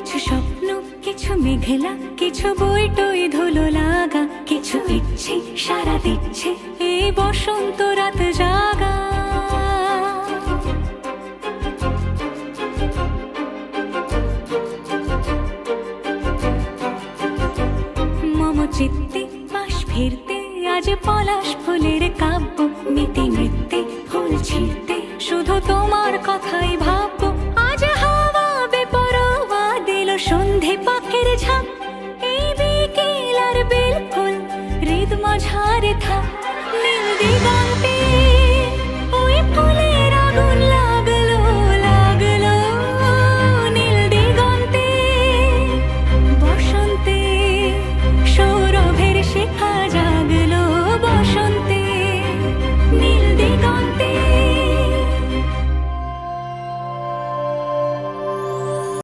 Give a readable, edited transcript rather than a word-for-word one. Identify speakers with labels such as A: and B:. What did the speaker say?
A: কিছু স্বপ্ন, কিছু মেঘলা, কিছু বই টই ধুলো লাগা, কিছু ইচ্ছে সারা দিচ্ছে এই বসন্ত রাত জাগা। মম চিত্তে পাশ ফিরতে আজ পলাশ ফুলের কাব্য, মিতি নৃত্যে ফুল ছিঁড়তে শুধু তোমার কথাই ভাববো। আজ হাওয়া বেপরোয়া দিল সন্ধে পাখির ঝাঁক, এই বিকেল আর বেল ফুল হৃদ মাঝারে থাক।